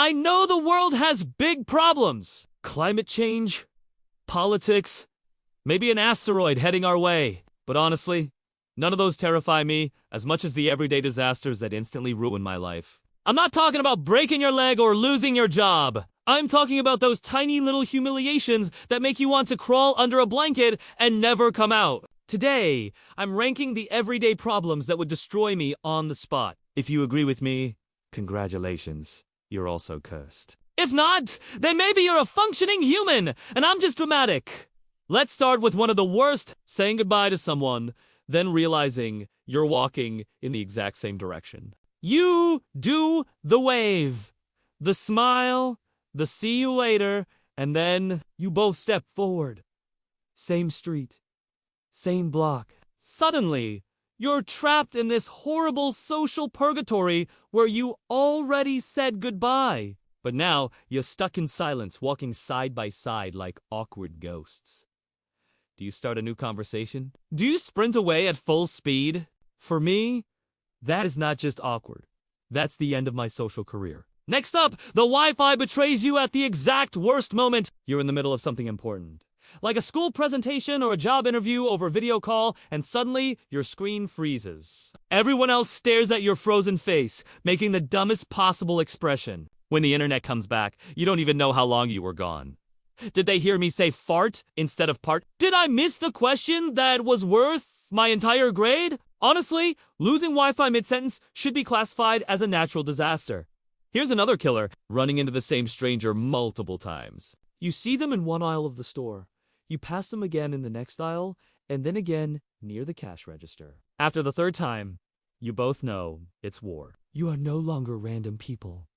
I know the world has big problems. Climate change, politics, maybe an asteroid heading our way. But honestly, none of those terrify me as much as the everyday disasters that instantly ruin my life. I'm not talking about breaking your leg or losing your job. I'm talking about those tiny little humiliations that make you want to crawl under a blanket and never come out. Today, I'm ranking the everyday problems that would destroy me on the spot. If you agree with me, congratulations. You're also cursed. If not, then maybe you're a functioning human, and I'm just dramatic. Let's start with one of the worst, saying goodbye to someone, then realizing you're walking in the exact same direction. You do the wave, the smile, the see you later, and then you both step forward. Same street, same block. Suddenly, you're trapped in this horrible social purgatory where you already said goodbye. But now, you're stuck in silence, walking side by side like awkward ghosts. Do you start a new conversation? Do you sprint away at full speed? For me, that is not just awkward. That's the end of my social career. Next up, the Wi-Fi betrays you at the exact worst moment. You're in the middle of something important, like a school presentation or a job interview over video call, and suddenly your screen freezes. Everyone else stares at your frozen face, making the dumbest possible expression. When the internet comes back, you don't even know how long you were gone. Did they hear me say fart instead of part? Did I miss the question that was worth my entire grade? Honestly, losing Wi-Fi mid-sentence should be classified as a natural disaster. Here's another killer, running into the same stranger multiple times. You see them in one aisle of the store. You pass them again in the next aisle, and then again near the cash register. After the third time, you both know it's war. You are no longer random people.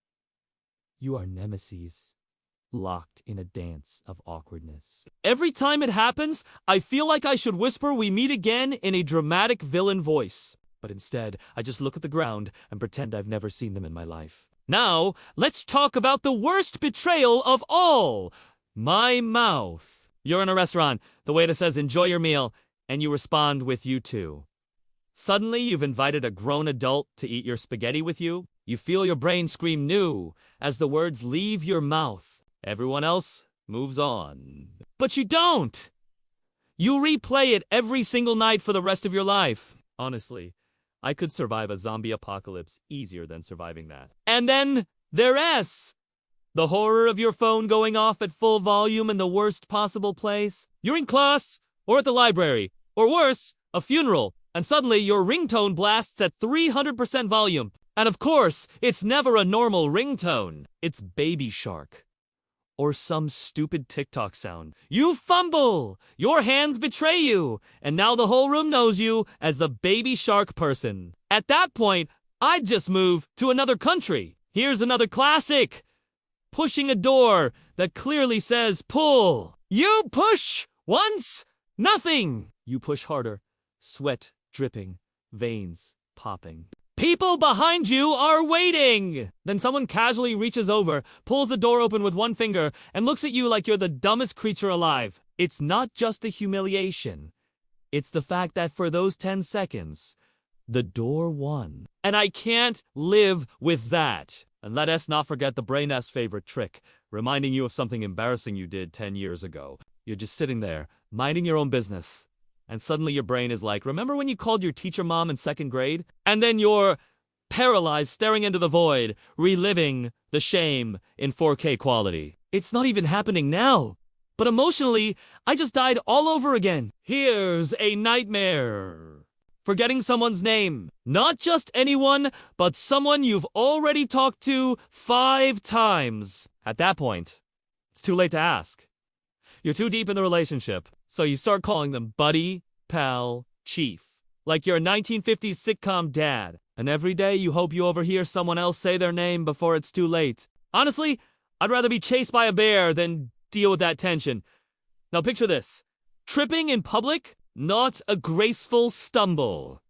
You are nemesis, locked in a dance of awkwardness. Every time it happens, I feel like I should whisper "we meet again" in a dramatic villain voice. But instead, I just look at the ground and pretend I've never seen them in my life. Now, let's talk about the worst betrayal of all. My mouth. You're in a restaurant, the waiter says enjoy your meal, and you respond with "you too." Suddenly, you've invited a grown adult to eat your spaghetti with you. You feel your brain scream "no" as the words leave your mouth. Everyone else moves on. But you don't! You replay it every single night for the rest of your life. Honestly, I could survive a zombie apocalypse easier than surviving that. And then, there's the horror of your phone going off at full volume in the worst possible place. You're in class, or at the library, or worse, a funeral, and suddenly your ringtone blasts at 300% volume. And of course, it's never a normal ringtone. It's Baby Shark. Or some stupid TikTok sound. You fumble! Your hands betray you! And now the whole room knows you as the Baby Shark person. At that point, I'd just move to another country. Here's another classic. Pushing a door that clearly says pull. You push once, nothing. You push harder, sweat dripping, veins popping. People behind you are waiting! Then someone casually reaches over, pulls the door open with one finger, and looks at you like you're the dumbest creature alive. It's not just the humiliation. It's the fact that for those 10 seconds, the door won. And I can't live with that. And let us not forget the brain's favorite trick, reminding you of something embarrassing you did 10 years ago. You're just sitting there, minding your own business. And suddenly your brain is like, remember when you called your teacher mom in 2nd grade? And then you're paralyzed, staring into the void, reliving the shame in 4K quality. It's not even happening now. But emotionally, I just died all over again. Here's a nightmare. Forgetting someone's name. Not just anyone, but someone you've already talked to 5 times. At that point, it's too late to ask. You're too deep in the relationship. So you start calling them buddy, pal, chief. Like you're a 1950s sitcom dad. And every day you hope you overhear someone else say their name before it's too late. Honestly, I'd rather be chased by a bear than deal with that tension. Now picture this. Tripping in public, not a graceful stumble.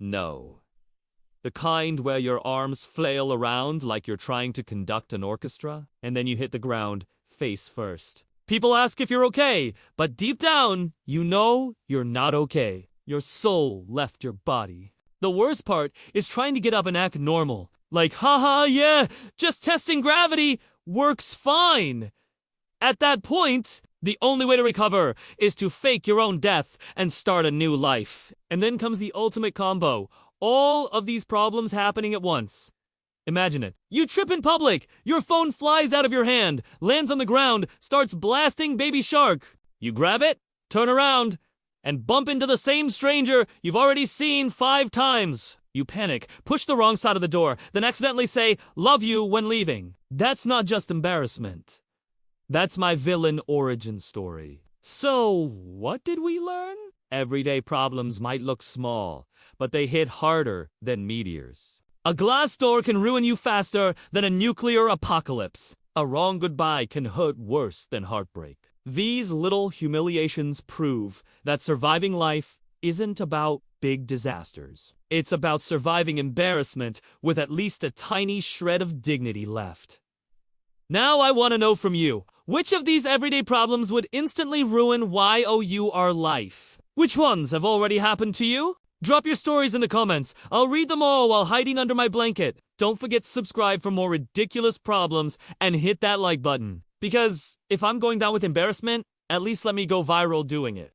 No. The kind where your arms flail around like you're trying to conduct an orchestra, and then you hit the ground face first. People ask if you're okay, but deep down, you know you're not okay. Your soul left your body. The worst part is trying to get up and act normal. Like, haha, yeah, just testing gravity works fine. At that point, the only way to recover is to fake your own death and start a new life. And then comes the ultimate combo. All of these problems happening at once. Imagine it. You trip in public, your phone flies out of your hand, lands on the ground, starts blasting Baby Shark. You grab it, turn around, and bump into the same stranger you've already seen 5 times. You panic, push the wrong side of the door, then accidentally say, "love you" when leaving. That's not just embarrassment. That's my villain origin story. So, what did we learn? Everyday problems might look small, but they hit harder than meteors. A glass door can ruin you faster than a nuclear apocalypse. A wrong goodbye can hurt worse than heartbreak. These little humiliations prove that surviving life isn't about big disasters. It's about surviving embarrassment with at least a tiny shred of dignity left. Now I want to know from you, which of these everyday problems would instantly ruin your life? Which ones have already happened to you? Drop your stories in the comments. I'll read them all while hiding under my blanket. Don't forget to subscribe for more ridiculous problems and hit that like button. Because if I'm going down with embarrassment, at least let me go viral doing it.